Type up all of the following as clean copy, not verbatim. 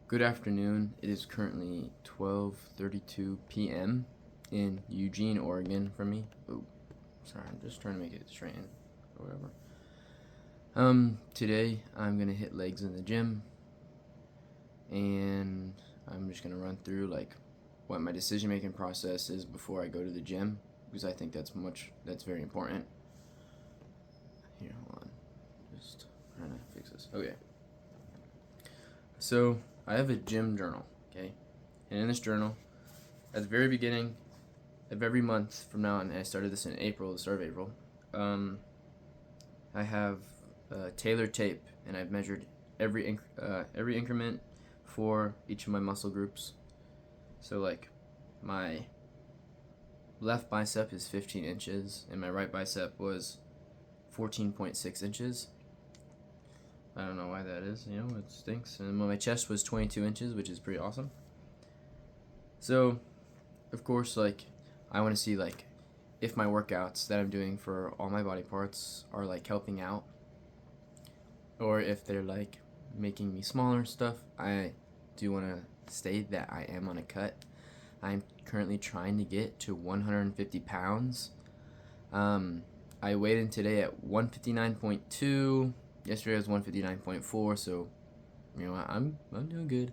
Good afternoon. It is currently 12:32 p.m. in Eugene, Oregon for me. Oh, sorry, I'm just trying to make it straighten or whatever. Today I'm gonna hit legs in the gym, and I'm just gonna run through like what my decision making process is before I go to the gym because I think that's very important. Here, hold on, just trying to fix this. Okay. So I have a gym journal, okay, and in this journal, at the very beginning of every month from now on, and I started this in April, the start of April, I have tailored tape, and I've measured every increment for each of my muscle groups. So like, my left bicep is 15 inches, and my right bicep was 14.6 inches. I don't know why that is, it stinks. And my chest was 22 inches, which is pretty awesome. So, of course, like, I want to see, like, if my workouts that I'm doing for all my body parts are, like, helping out. Or if they're, like, making me smaller and stuff. I do want to state that I am on a cut. I'm currently trying to get to 150 pounds. I weighed in today at 159.2. Yesterday was 159.4, so I'm doing good.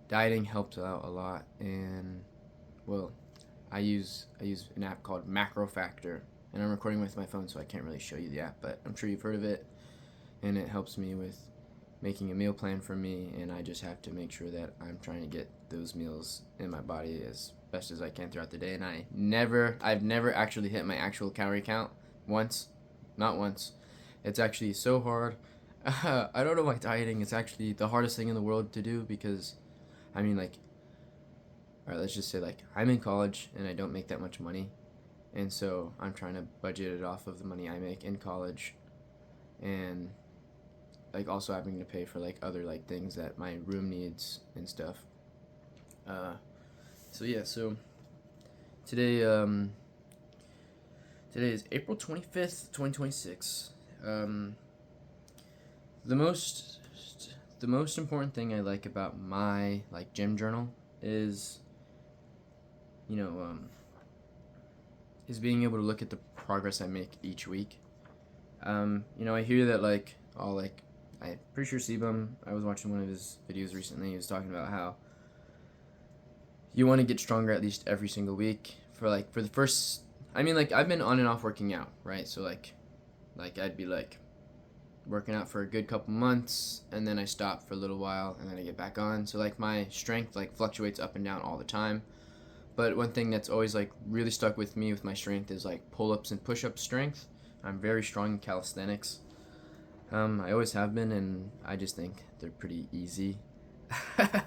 Dieting helps out a lot, and well, I use an app called Macro Factor, and I'm recording with my phone, so I can't really show you the app, but I'm sure you've heard of it, and it helps me with making a meal plan for me, and I just have to make sure that I'm trying to get those meals in my body as best as I can throughout the day. And I've never actually hit my actual calorie count once. Not once. It's actually so hard. I don't know why dieting is actually the hardest thing in the world to do because, like, alright, let's just say, like, I'm in college and I don't make that much money. And so I'm trying to budget it off of the money I make in college. And, like, also having to pay for, like, other, like, things that my room needs and stuff. So today, Today is April 25th, 2026. The most important thing I like about my gym journal is is being able to look at the progress I make each week. I hear that I'm pretty sure Sebum, I was watching one of his videos recently, he was talking about how you want to get stronger at least every single week for the first. I've been on and off working out, right? So, I'd be, working out for a good couple months, and then I stop for a little while, and then I get back on. So, my strength, fluctuates up and down all the time. But one thing that's always, really stuck with me with my strength is, pull-ups and push-up strength. I'm very strong in calisthenics. I always have been, and I just think they're pretty easy. But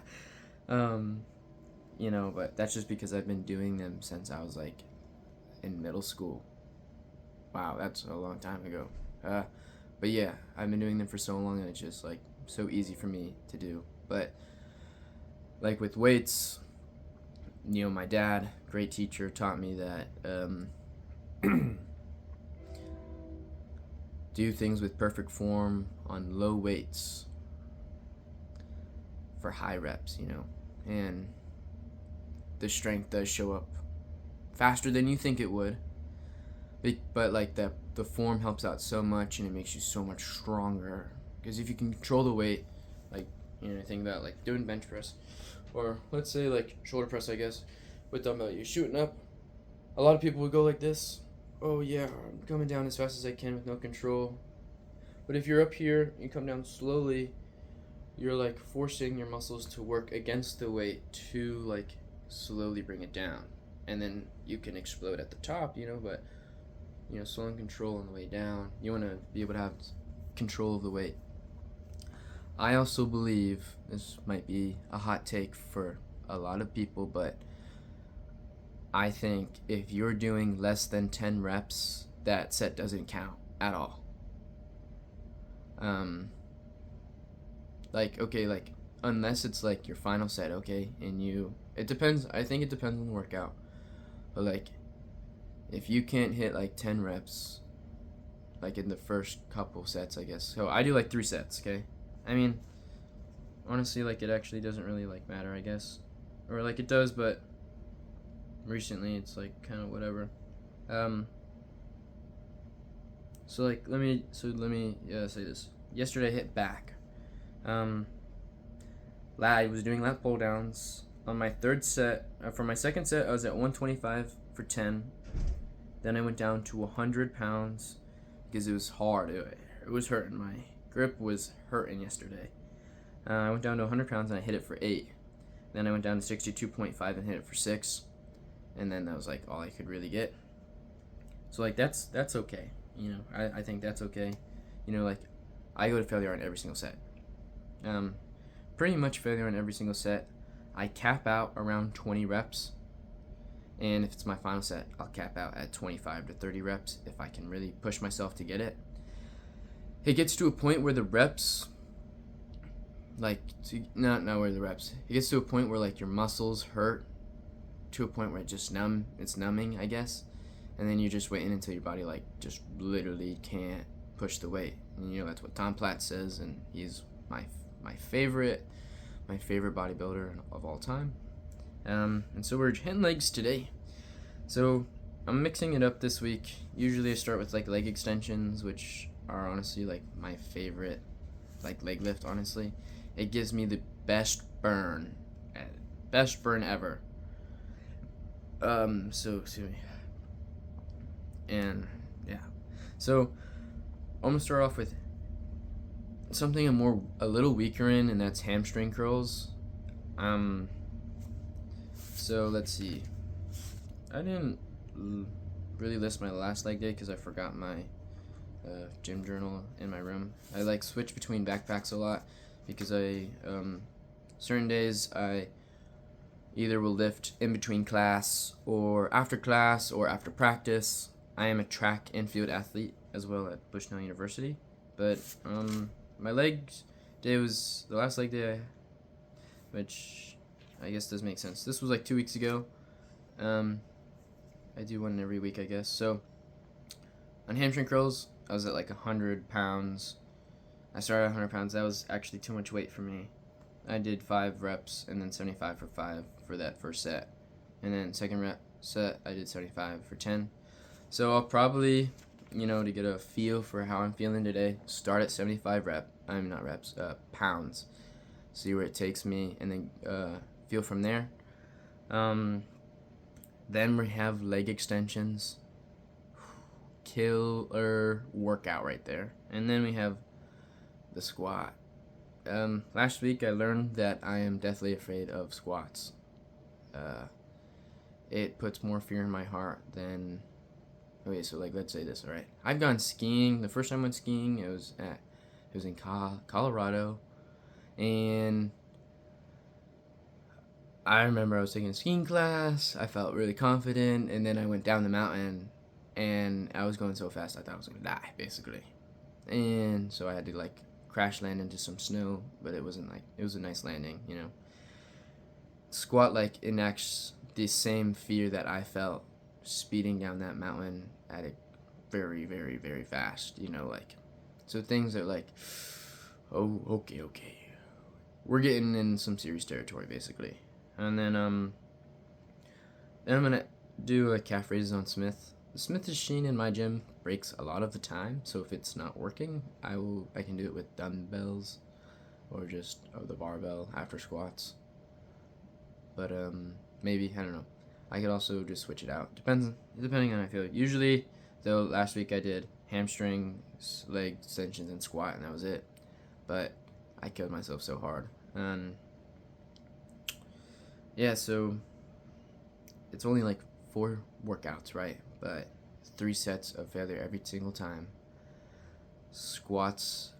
that's just because I've been doing them since I was, in middle school. Wow, that's a long time ago. But yeah, I've been doing them for so long and it's just so easy for me to do. But with weights, my dad, great teacher, taught me that do things with perfect form on low weights for high reps, and the strength does show up faster than you think it would, but the form helps out so much and it makes you so much stronger because if you can control the weight, think about doing bench press, or let's say shoulder press, I guess, with dumbbell, you're shooting up. A lot of people would go like this. Oh yeah, I'm coming down as fast as I can with no control. But if you're up here, you come down slowly, you're forcing your muscles to work against the weight to slowly bring it down, and then you can explode at the top, but slow and control on the way down. You want to be able to have control of the weight. I also believe, this might be a hot take for a lot of people, but I think if you're doing less than 10 reps, that set doesn't count at all. Unless it's your final set, okay, and it depends. I think it depends on the workout, but if you can't hit 10 reps in the first couple sets, I guess. So I do 3 sets, okay? honestly, like, it actually doesn't really, like, matter, I guess. Or, like, it does, but recently it's, like, kind of whatever. So, like, let me say this. Yesterday I hit back. I was doing lat pull downs on my third set. For my second set, I was at 125 for 10. Then I went down to 100 pounds because it was hard. It was hurting. My grip was hurting yesterday. I went down to 100 pounds and I hit it for 8. Then I went down to 62.5 and hit it for 6. And then that was like all I could really get. So like that's okay. You know, I think that's okay. You know, like I go to failure on every single set. Pretty much failure on every single set. I cap out around 20 reps. And if it's my final set, I'll cap out at 25 to 30 reps if I can really push myself to get it. It gets to a point where the reps, like, not where the reps. It gets to a point where, like, your muscles hurt to a point where it's numbing, I guess. And then you're just waiting until your body, like, just literally can't push the weight. And, you know, that's what Tom Platt says, and he's my favorite bodybuilder of all time. And so we're hitting legs today. So I'm mixing it up this week. Usually I start with like leg extensions, which are honestly like my favorite like leg lift, honestly. It gives me the best burn ever. So excuse me. And yeah. So I'm gonna start off with something a little weaker in, and that's hamstring curls. So let's see. I didn't really list my last leg day because I forgot my gym journal in my room. I like switch between backpacks a lot because certain days I either will lift in between class or after practice. I am a track and field athlete as well at Bushnell University, but my legs day was the last leg day, which I guess does make sense. This was like 2 weeks ago. I do one every week, I guess. So on hamstring curls, I was at like 100 pounds. I started at 100 pounds. That was actually too much weight for me. I did 5 reps and then 75 for 5 for that first set. And then second set, I did 75 for 10. So I'll probably, you know, to get a feel for how I'm feeling today, start at 75 pounds. See where it takes me, and then feel from there. Then we have leg extensions. Killer workout right there. And then we have the squat. Last week I learned that I am deathly afraid of squats. It puts more fear in my heart than... Okay, so like let's say this, alright? I've gone skiing. The first time I went skiing, it was in Colorado. And I remember I was taking a skiing class. I felt really confident, and then I went down the mountain, and I was going so fast I thought I was gonna die, basically. And so I had to like crash land into some snow, but it wasn't like, it was a nice landing, you know. Squat like enacts the same fear that I felt speeding down that mountain at a very, very, very fast, you know, like. So things are like, oh, okay. We're getting in some serious territory, basically. And then I'm gonna do a calf raises on Smith. The Smith machine in my gym breaks a lot of the time, so if it's not working, I can do it with dumbbells or just the barbell after squats. But maybe, I don't know. I could also just switch it out. Depending on how I feel. Usually, though, last week I did hamstrings, leg extensions, and squat, and that was it. But I killed myself so hard. And yeah, so it's only like 4 workouts, right? But 3 sets of failure every single time. Squats.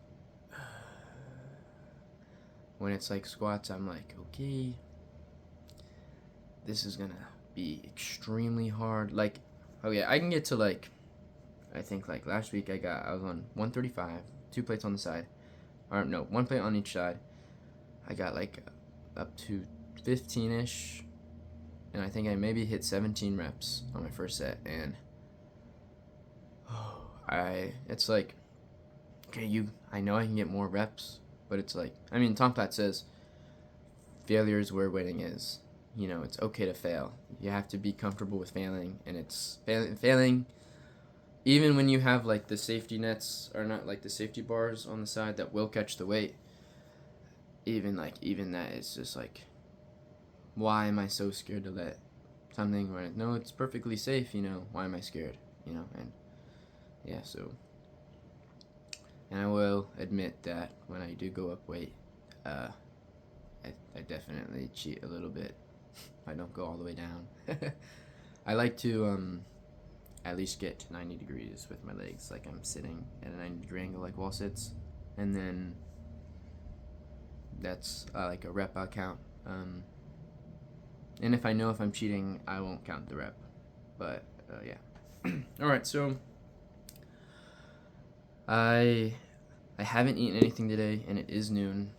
When it's like squats, I'm like, okay, this is gonna be extremely hard. Like, okay, I can get to like, I think like last week I was on 135, 2 plates on the side. Or no, 1 plate on each side. I got like up to 15-ish, and I think I maybe hit 17 reps on my first set, and it's like, okay, I know I can get more reps, but it's like, I mean, Tom Platt says failure is where winning is. You know, it's okay to fail. You have to be comfortable with failing, and it's failing even when you have like the safety nets, or not, like the safety bars on the side that will catch the weight. Even that is just like, why am I so scared to let something where no, it's perfectly safe, you know, why am I scared, you know? And yeah, so, and I will admit that when I do go up weight, I definitely cheat a little bit. I don't go all the way down. I like to at least get to 90 degrees with my legs, like I'm sitting at a 90-degree angle like wall sits, and then that's like a rep I'll count. And if I know if I'm cheating, I won't count the rep. But yeah. All right, so I haven't eaten anything today, and it is noon.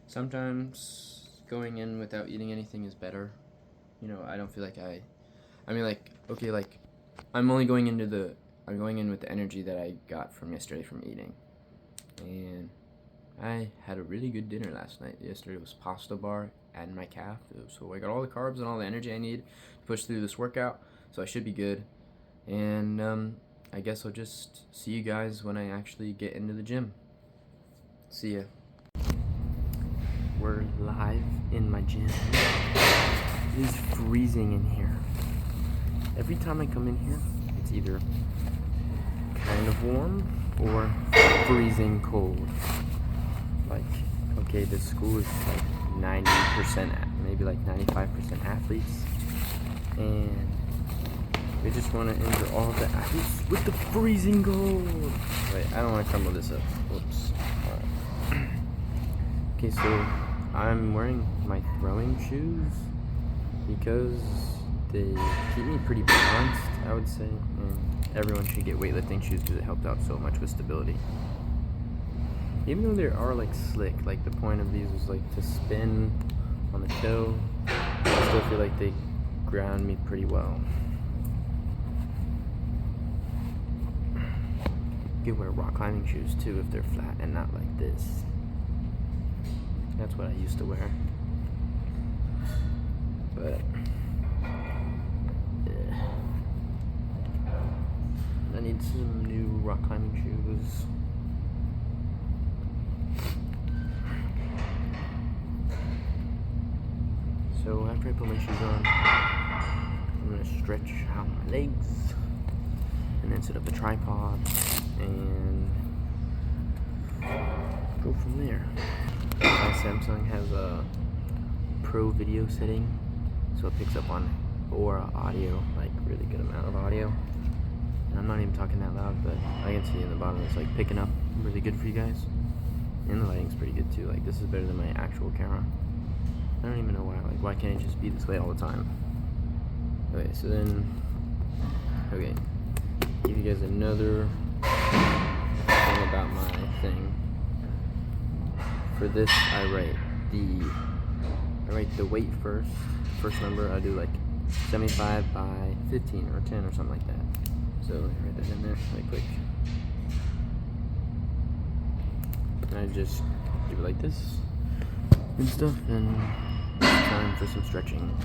Sometimes going in without eating anything is better. You know, I don't feel like I mean, like, okay, like, I'm going in with the energy that I got from yesterday from eating. And I had a really good dinner last night. Yesterday was pasta bar and my calf. So I got all the carbs and all the energy I need to push through this workout. So I should be good. And I guess I'll just see you guys when I actually get into the gym. See ya. We're live in my gym. It is freezing in here. Every time I come in here, it's either kind of warm or freezing cold. Like, okay, this school is like 90%, maybe like 95% athletes, and they just want to injure all the athletes with the freezing cold. Wait, I don't want to crumble this up. Whoops. Okay, so I'm wearing my throwing shoes because they keep me pretty balanced, I would say, and everyone should get weightlifting shoes because it helped out so much with stability. Even though they are like slick, like the point of these is like to spin on the toe, I still feel like they ground me pretty well. You could wear rock climbing shoes too if they're flat and not like this. That's what I used to wear. But yeah. I need some new rock climbing shoes. So after I put my shoes on, I'm gonna stretch out my legs and then set up the tripod and go from there. My Samsung has a Pro video setting, so it picks up on Aura audio, like really good amount of audio. And I'm not even talking that loud, but I can see in the bottom it's like picking up really good for you guys. And the lighting's pretty good too. Like, this is better than my actual camera. I don't even know why. Like, why can't it just be this way all the time? Okay, so then, okay, give you guys another thing about my thing. For this, I write the weight first. First number, I do like 75 by 15 or 10 or something like that. So let me write that in there really quick. And I just do it like this and stuff, and it's time for some stretching.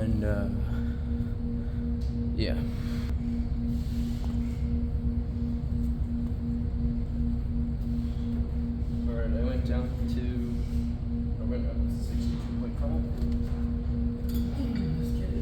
And yeah. Alright, I went down to, I went up to 62.5. Let's get it.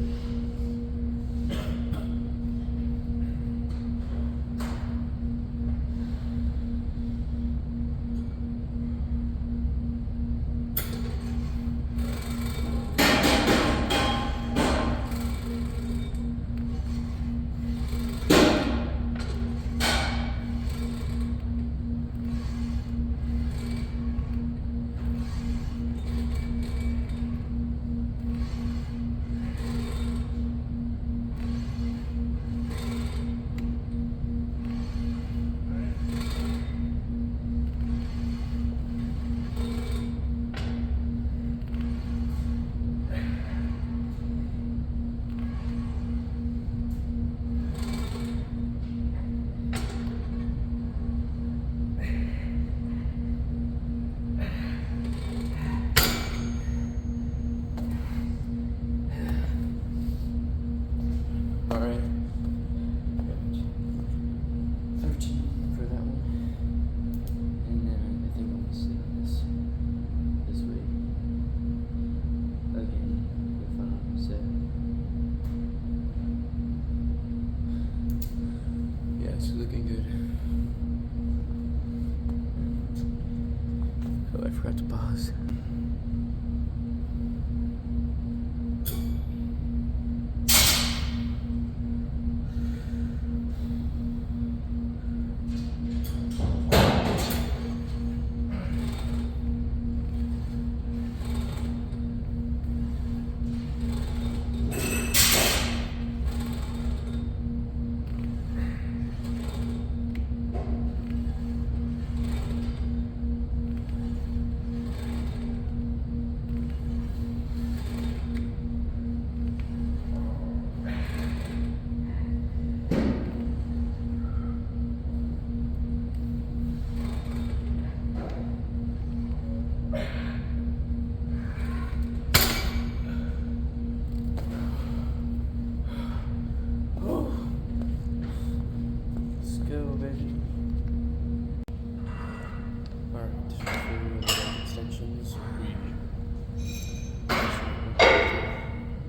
Alright. 13 for that one. And then I think I'm gonna sit on this way. Again, the final set. Yeah, it's looking good. Oh, I forgot to pause.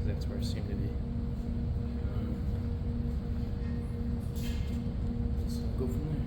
That's where it seemed to be. Let's go from there.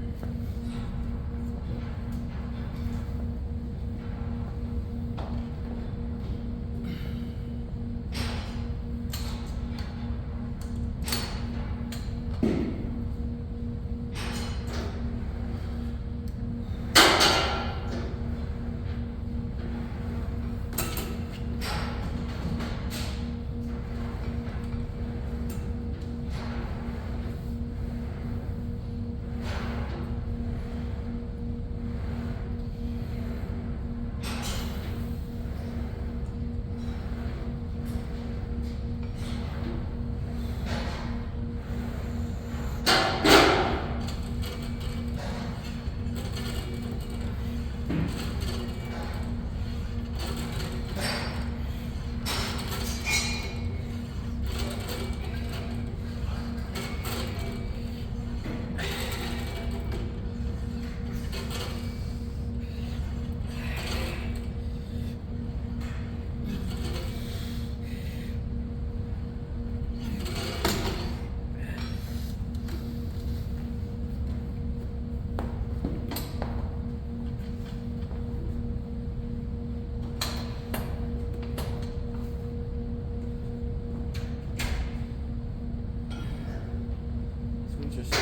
Just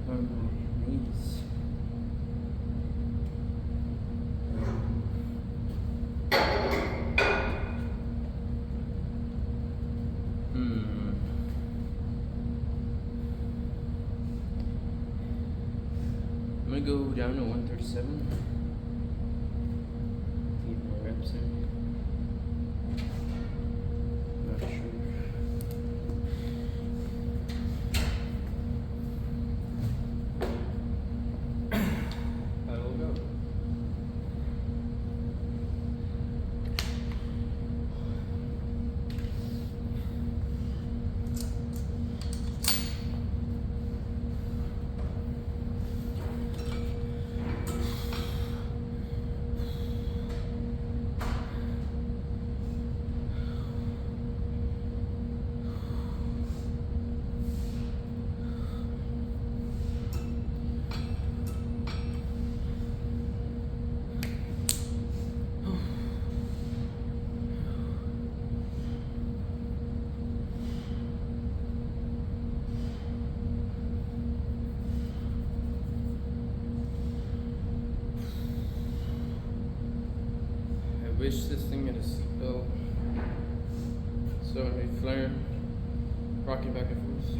on my knees. I'm gonna go down to 137. Keep my reps in. Not sure. wish this thing had a seatbelt. So when we flaring, rocking back and forth.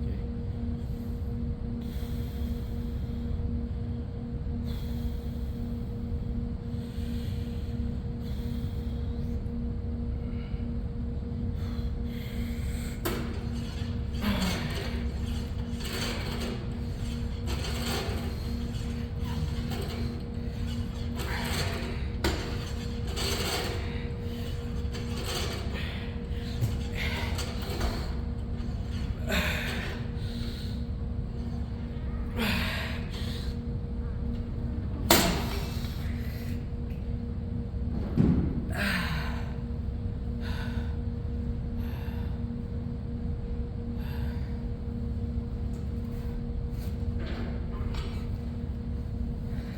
Okay.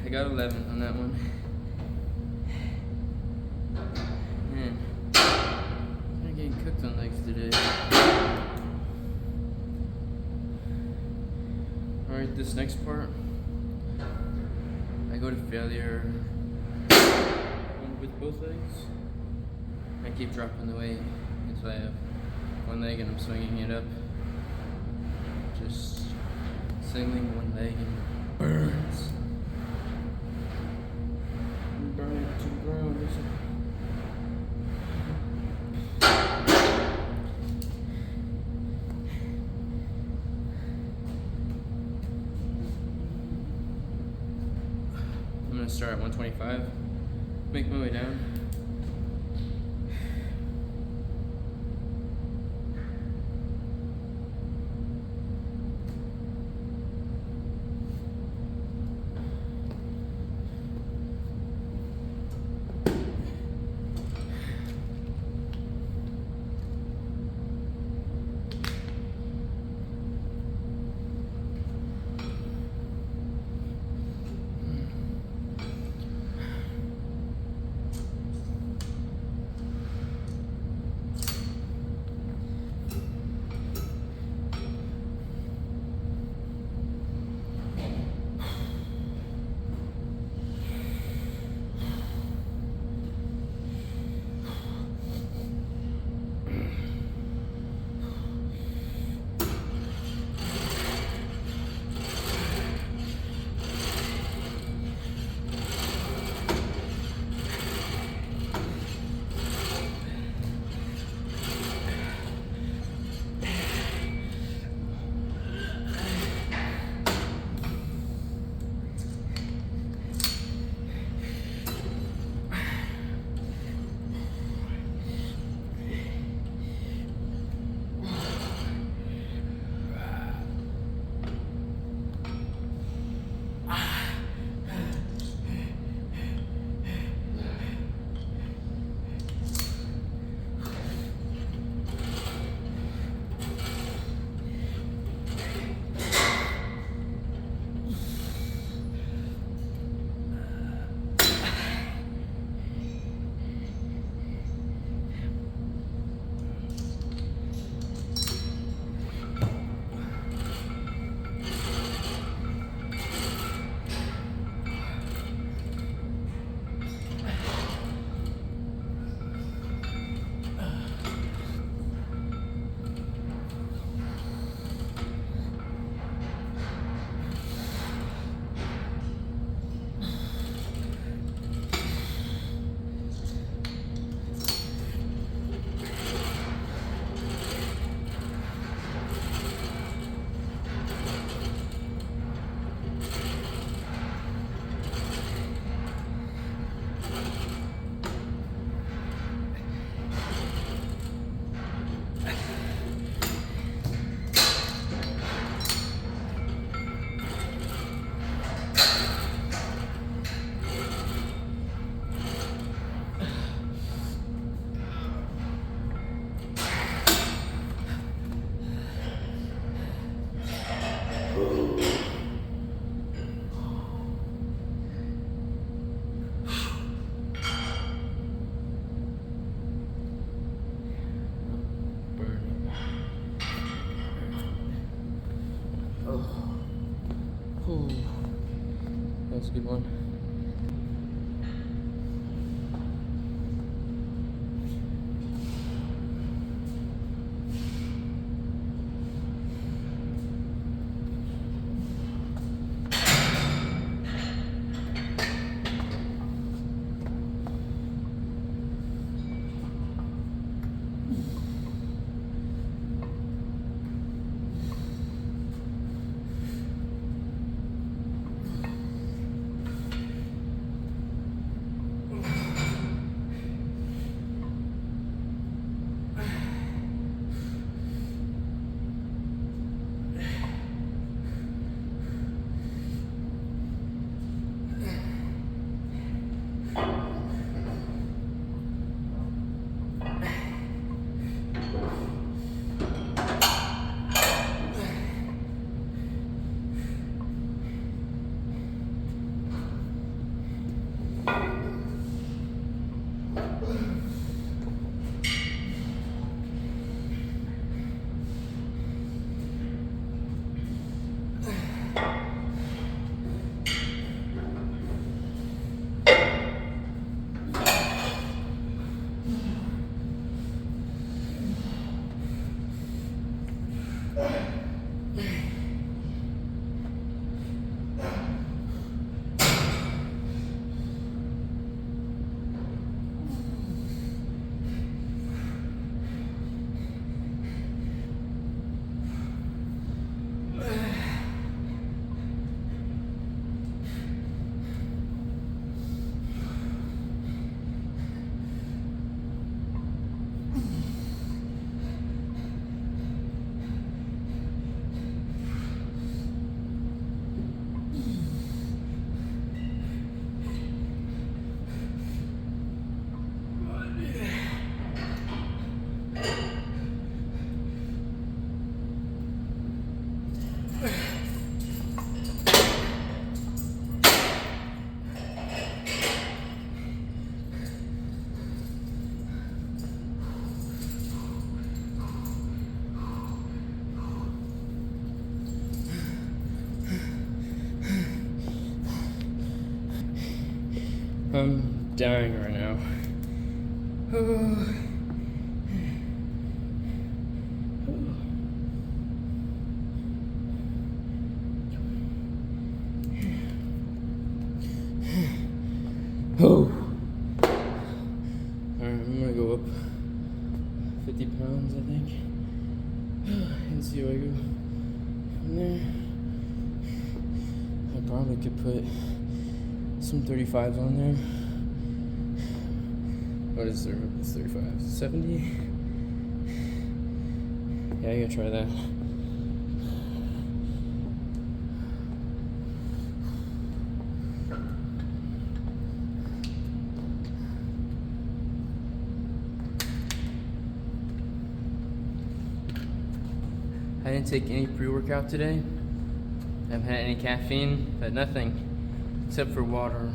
I got 11 on that one. Man, I'm getting cooked on legs today. Alright, this next part, I go to failure with both legs. I keep dropping the weight until I have one leg and I'm swinging it up. Just singling one leg and it burns. Burn it to the ground. I'm gonna start at 125, make my way down. That's a good one. I'm dying right now. Oh. Alright, I'm gonna go up 50 pounds, I think. And see where I go from there. I probably could put some 35s on there. What is there? It's 35. 70? Yeah, I gotta try that. I didn't take any pre-workout today. I haven't had any caffeine, but nothing except for water.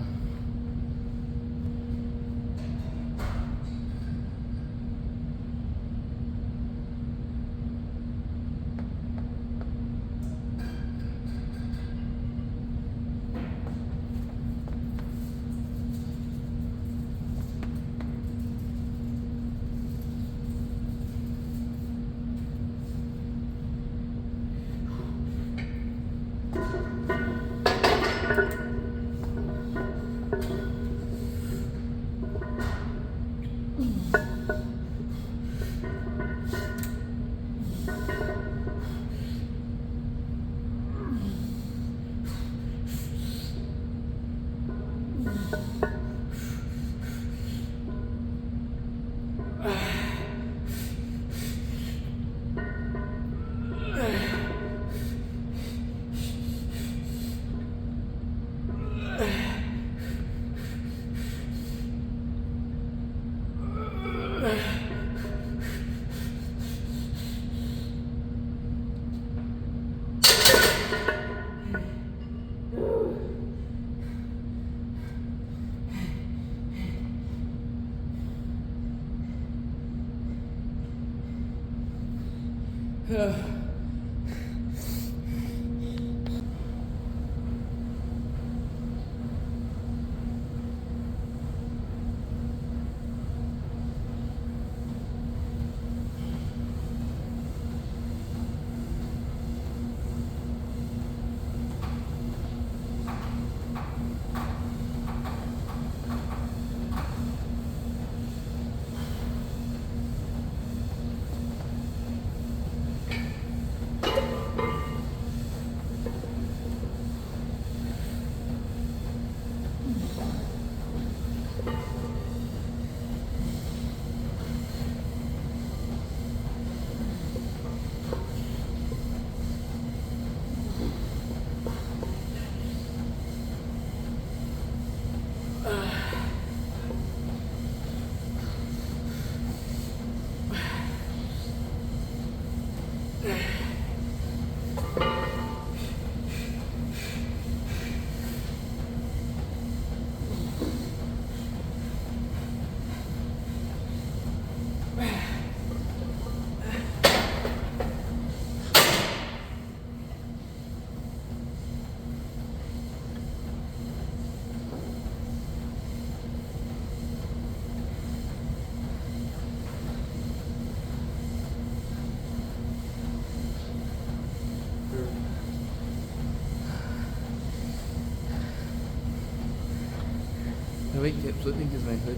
The weight kept slipping because my hood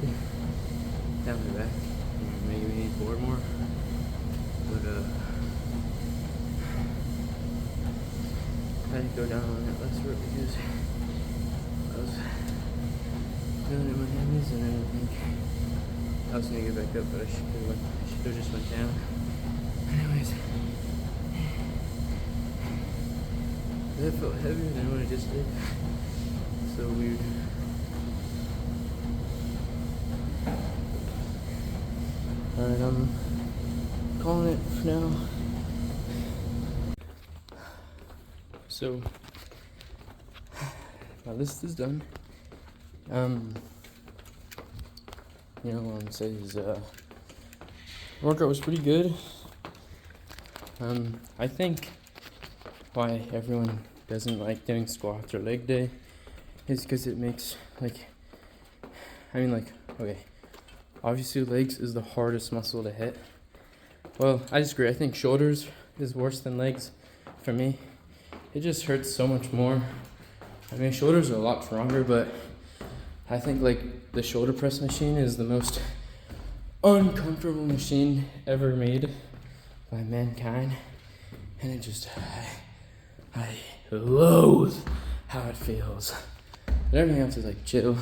down the back. Maybe we need 4 more. But I had to go down on that last rope because I was feeling it in my hammies, and I didn't think I was gonna get back up, but I should have just went down. Anyways, that felt heavier than what I just did. So weird. Alright, I'm calling it for now. So, my list is done. You know what I'm gonna say is, workout was pretty good. I think why everyone doesn't like doing squats or leg day is because it makes, like, I mean, like, okay, obviously legs is the hardest muscle to hit. Well, I disagree. I think shoulders is worse than legs for me. It just hurts so much more. I mean, shoulders are a lot stronger, but I think like the shoulder press machine is the most uncomfortable machine ever made by mankind. And it just, I loathe how it feels. But everything else is like chill.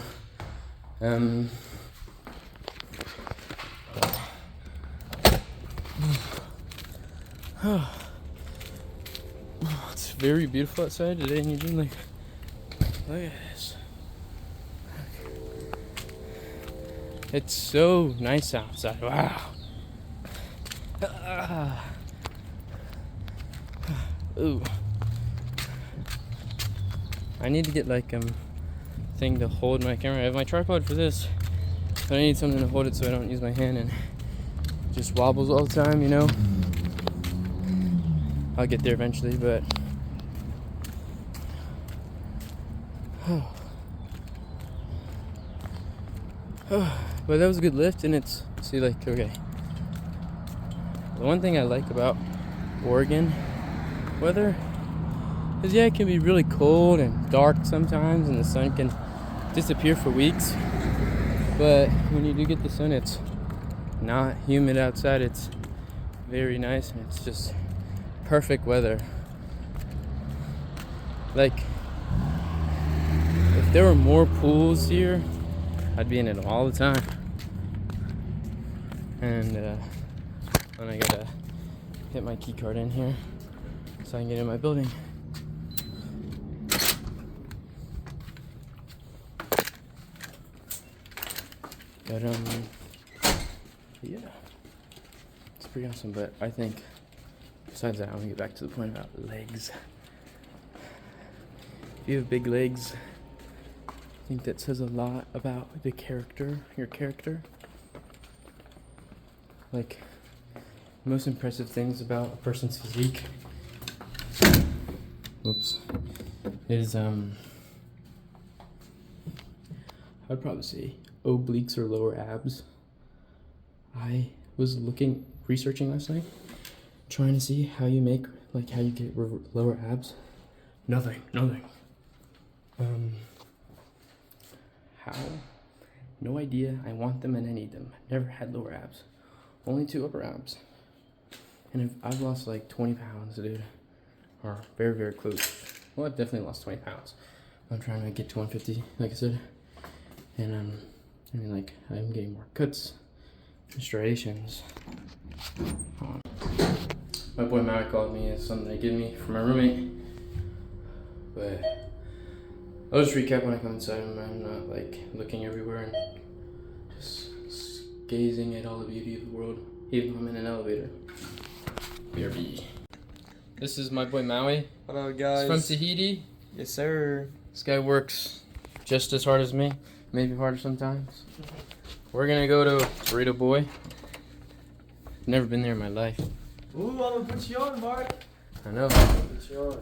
It's very beautiful outside today in Eugene. Like, look at this. It's so nice outside. Wow. Ooh. I need to get like thing to hold my camera. I have my tripod for this, but I need something to hold it so I don't use my hand and it just wobbles all the time, you know. I'll get there eventually, but but that was a good lift, and it's, see, like, okay, the one thing I like about Oregon weather is, yeah, it can be really cold and dark sometimes, and the sun can disappear for weeks, but when you do get the sun, it's not humid outside. It's very nice, and it's just perfect weather. Like, if there were more pools here, I'd be in it all the time. And then I gotta hit my key card in here so I can get in my building. But yeah, it's pretty awesome. But I think besides that, I want to get back to the point about legs. If you have big legs, I think that says a lot about the character, your character. Like, the most impressive things about a person's physique, is I'd probably say obliques or lower abs. I was researching last night, trying to see how you get lower abs. Nothing. How? No idea. I want them and I need them. Never had lower abs. Only 2 upper abs. And I've lost like 20 pounds, dude. Or very, very close. Well, I've definitely lost 20 pounds. I'm trying to get to 150, like I said. And I mean, like, I'm getting more cuts, striations. My boy Matt called me as something they give me from my roommate. But I'll just recap when I come inside and I'm not like looking everywhere and just gazing at all the beauty of the world, even though I'm in an elevator. BRB. This is my boy Maui. Hello guys. He's from Tahiti. Yes sir. This guy works just as hard as me, maybe harder sometimes. We're gonna go to Burrito Boy. Never been there in my life. Ooh, I'm gonna put you on, Mark. I know. Put you on.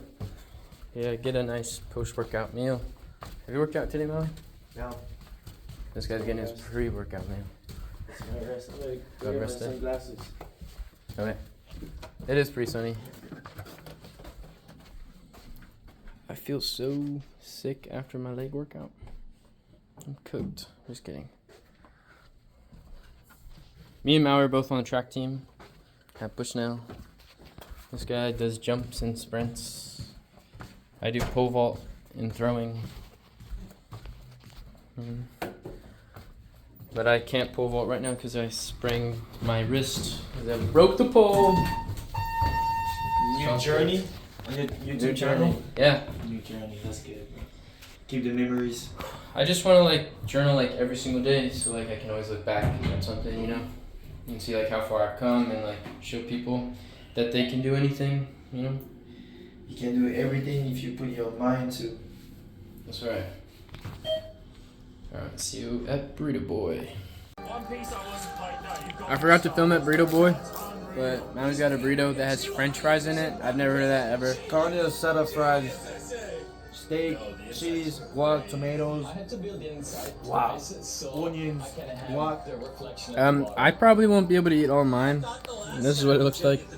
Yeah, get a nice post-workout meal. Have you worked out today, Maui? No. This guy's getting his pre-workout meal. It's my rest. I'm gonna Good wear my rest day. sunglasses. Okay. It is pretty sunny. I feel so sick after my leg workout. I'm cooked. Just kidding. Me and Maui are both on the track team at Bushnell. This guy does jumps and sprints. I do pole vault and throwing. But I can't pole vault right now because I sprained my wrist. I broke the pole. New journey? New journey? Yeah. New journey, that's good. Keep the memories. I just want to like journal like every single day so like I can always look back at something, you know? And see like how far I've come and like show people that they can do anything, you know? You can do everything if you put your mind to. That's right. Alright, see you at Burrito Boy. I forgot to film at Burrito Boy, but Maui's got a burrito that has french fries in it. I've never heard of that ever. Carne asada fries. steak, cheese, guac, tomatoes. Wow. Onions, guac. I probably won't be able to eat all mine. This is what it looks like.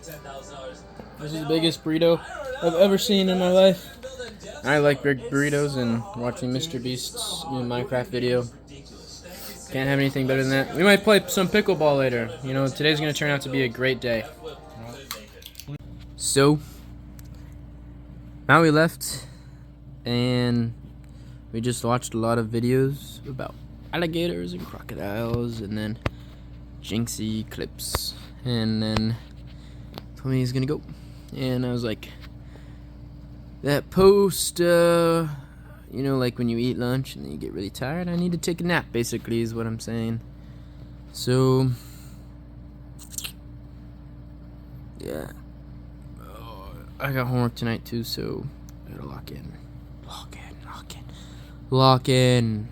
This is the biggest burrito I've ever seen in my life. I like big burritos, and watching Mr. Beast's Minecraft video. Can't have anything better than that. We might play some pickleball later. You know, today's gonna turn out to be a great day. So, now we left, and we just watched a lot of videos about alligators and crocodiles, and then Jinxie clips, and then told me he's gonna go, and I was like, that post, you know, like when you eat lunch and then you get really tired, I need to take a nap, basically, is what I'm saying. So, yeah. I got homework tonight too, so I gotta lock in. Lock in.